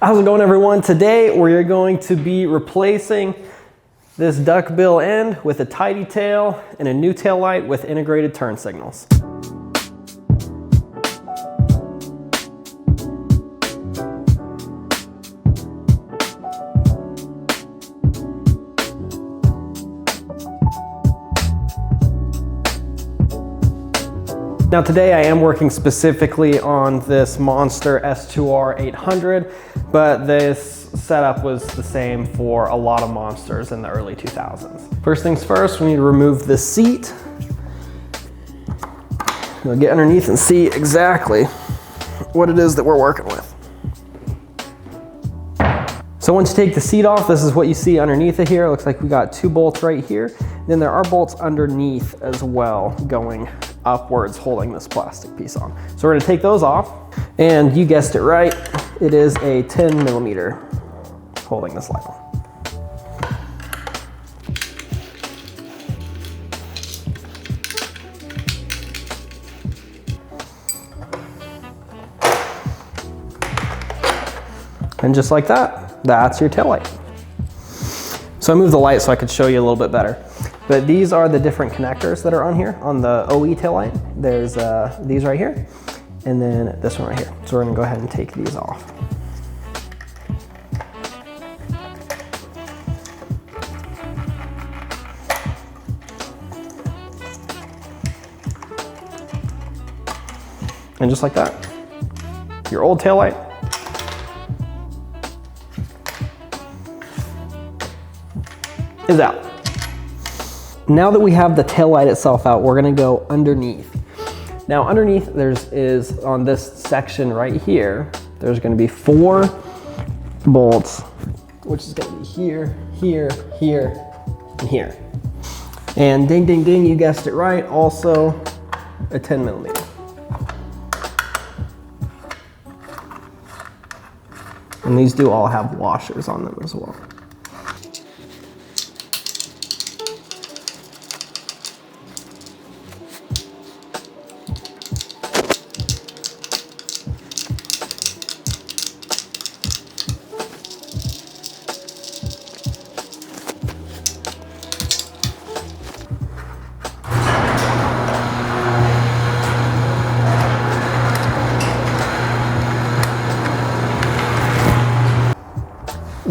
How's it going, everyone? Today we're going to be replacing this duckbill end with a tidy tail and a new tail light with integrated turn signals. Now today I am working specifically on this Monster S2R 800, but this setup was the same for a lot of Monsters in the early 2000s. First things first, we need to remove the seat. We'll get underneath and see exactly what it is that we're working with. So once you take the seat off, this is what you see underneath it here. It looks like we got two bolts right here. Then there are bolts underneath as well going upwards holding this plastic piece on. So we're gonna take those off, and you guessed it right, it is a 10mm holding this light on. And just like that, that's your tail light. So I moved the light so I could show you a little bit better. But these are the different connectors that are on here on the OE tail light. There's these right here, and then this one right here. So we're gonna go ahead and take these off. And just like that, your old tail light is out. Now that we have the tail light itself out, we're gonna go underneath. Now underneath is on this section right here, there's gonna be 4 bolts, which is gonna be here, here, here, and here. And ding, ding, ding, you guessed it right, also a 10mm. And these do all have washers on them as well.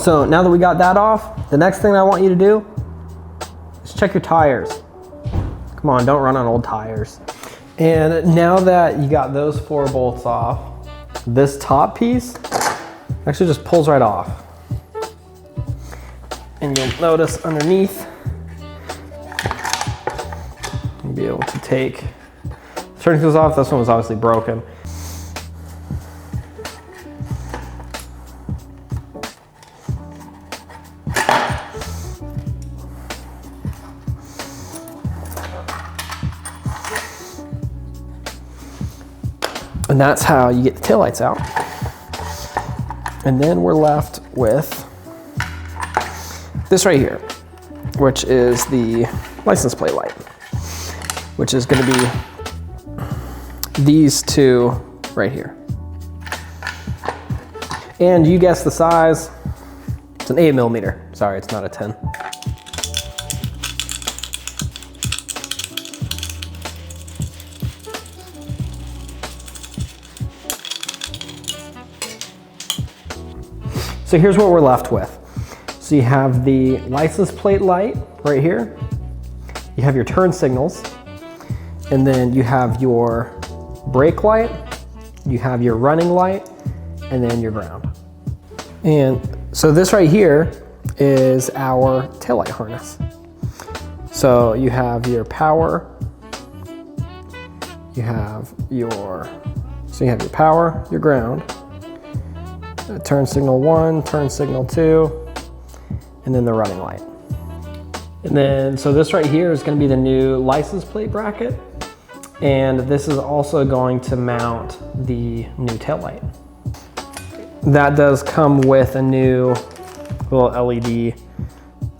So now that we got that off, the next thing I want you to do is check your tires. Come on, don't run on old tires. And now that you got those 4 bolts off, this top piece actually just pulls right off. And you'll notice underneath, you'll be able to take, turning this off, this one was obviously broken. And that's how you get the taillights out. And then we're left with this right here, which is the license plate light, which is gonna be these 2 right here. And you guessed the size, it's an 8mm. Sorry, it's not a 10. So here's what we're left with. So you have the license plate light right here. You have your turn signals. And then you have your brake light. You have your running light, and then your ground. And so this right here is our taillight harness. So you have your power. You have your power, your ground, turn signal 1, turn signal 2, and then the running light. And then, so this right here is gonna be the new license plate bracket. And this is also going to mount the new tail light. That does come with a new little LED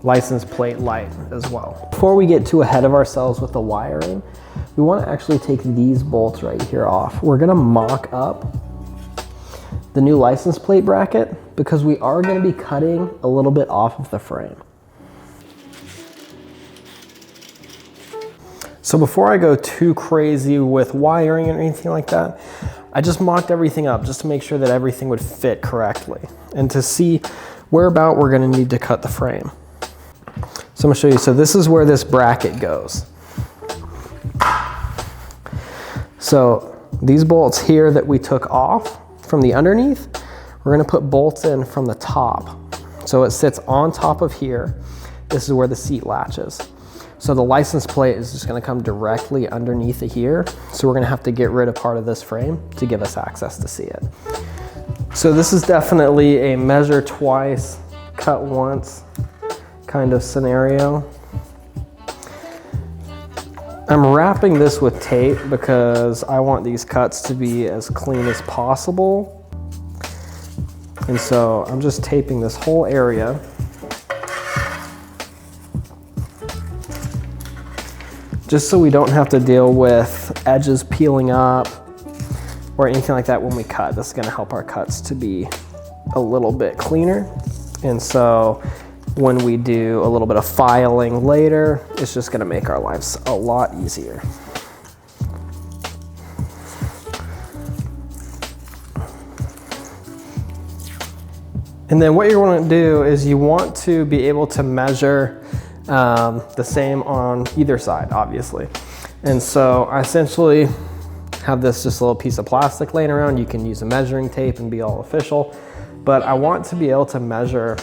license plate light as well. Before we get too ahead of ourselves with the wiring, we want to actually take these bolts right here off. We're going to mock up the new license plate bracket because we are going to be cutting a little bit off of the frame. So before I go too crazy with wiring or anything like that, I just mocked everything up just to make sure that everything would fit correctly and to see where about we're going to need to cut the frame. So I'm going to show you. So this is where this bracket goes. So these bolts here that we took off from the underneath, we're going to put bolts in from the top. So it sits on top of here. This is where the seat latches. So the license plate is just going to come directly underneath it here. So we're going to have to get rid of part of this frame to give us access to see it. So this is definitely a measure twice, cut once kind of scenario. I'm wrapping this with tape because I want these cuts to be as clean as possible. And so I'm just taping this whole area. Just so we don't have to deal with edges peeling up or anything like that when we cut. This is gonna help our cuts to be a little bit cleaner. And so when we do a little bit of filing later, it's just gonna make our lives a lot easier. And then what you want to do is you want to be able to measure the same on either side, obviously. And so I essentially have this just little piece of plastic laying around. You can use a measuring tape and be all official, but I want to be able to measure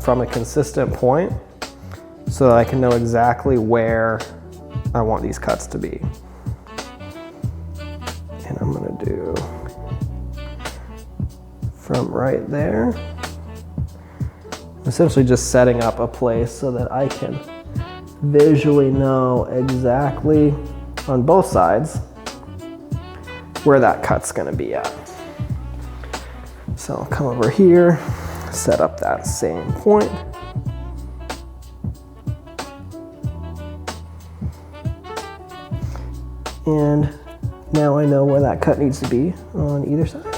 from a consistent point so that I can know exactly where I want these cuts to be. And I'm gonna do from right there. Essentially just setting up a place so that I can visually know exactly on both sides where that cut's gonna be at. So I'll come over here, set up that same point. And now I know where that cut needs to be on either side.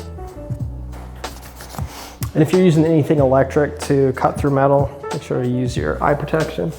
And if you're using anything electric to cut through metal, make sure you use your eye protection.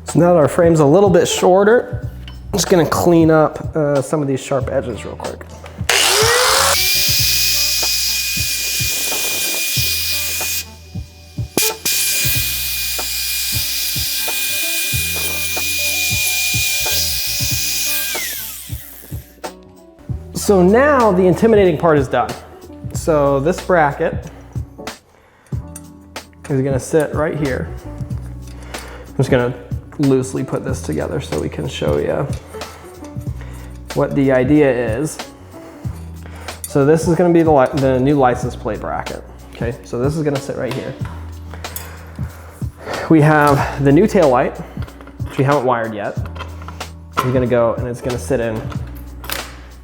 So now that our frame's a little bit shorter, I'm just gonna clean up some of these sharp edges real quick. So now the intimidating part is done. So this bracket is gonna sit right here. I'm just gonna loosely put this together so we can show you what the idea is. So this is going to be the new license plate bracket. Okay, so this is going to sit right here. We have the new tail light, which we haven't wired yet. It's going to go and it's going to sit in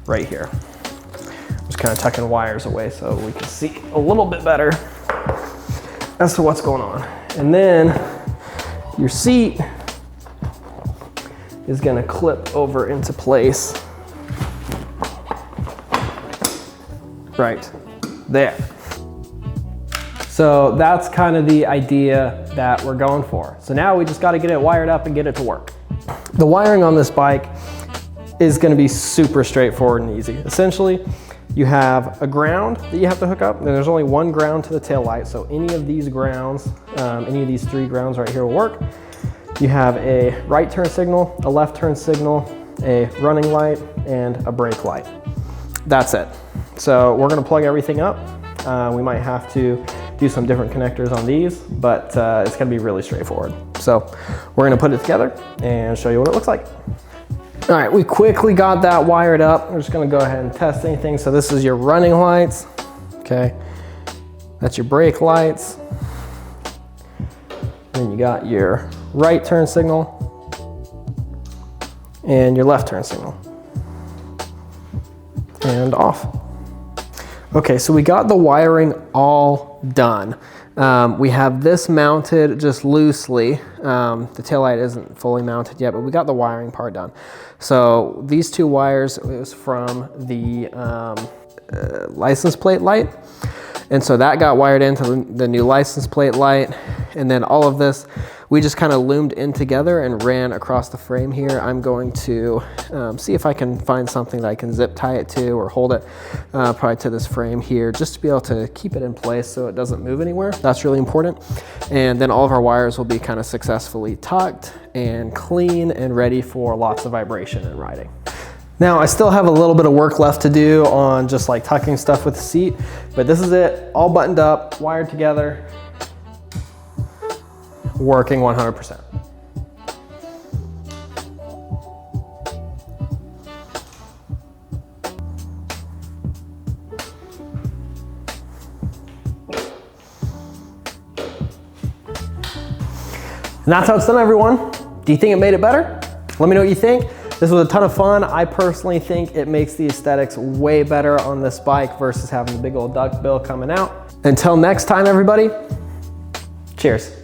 right here. I'm just kind of tucking wires away so we can see a little bit better as to what's going on. And then your seat is gonna clip over into place right there. So that's kind of the idea that we're going for. So now we just gotta get it wired up and get it to work. The wiring on this bike is gonna be super straightforward and easy. Essentially, you have a ground that you have to hook up, and there's only one ground to the tail light, so any of these grounds, any of these three grounds right here will work. You have a right turn signal, a left turn signal, a running light, and a brake light. that's it. So we're gonna plug everything up. We might have to do some different connectors on these, but it's gonna be really straightforward. So we're gonna put it together and show you what it looks like. All right, we quickly got that wired up. We're just gonna go ahead and test anything. So this is your running lights, okay? That's your brake lights. Then you got your right turn signal and your left turn signal. And off. Okay, so we got the wiring all done. We have this mounted just loosely. The taillight isn't fully mounted yet, but we got the wiring part done. So these two wires, it was from the license plate light. And so that got wired into the new license plate light. And then all of this, we just kind of loomed in together and ran across the frame here. I'm going to see if I can find something that I can zip tie it to or hold it probably to this frame here, just to be able to keep it in place so it doesn't move anywhere. That's really important. And then all of our wires will be kind of successfully tucked and clean and ready for lots of vibration and riding. Now, I still have a little bit of work left to do on just like tucking stuff with the seat, but this is it, all buttoned up, wired together, working 100%. And that's how it's done, everyone. Do you think it made it better? Let me know what you think. This was a ton of fun. I personally think it makes the aesthetics way better on this bike versus having the big old duck bill coming out. Until next time, everybody, cheers.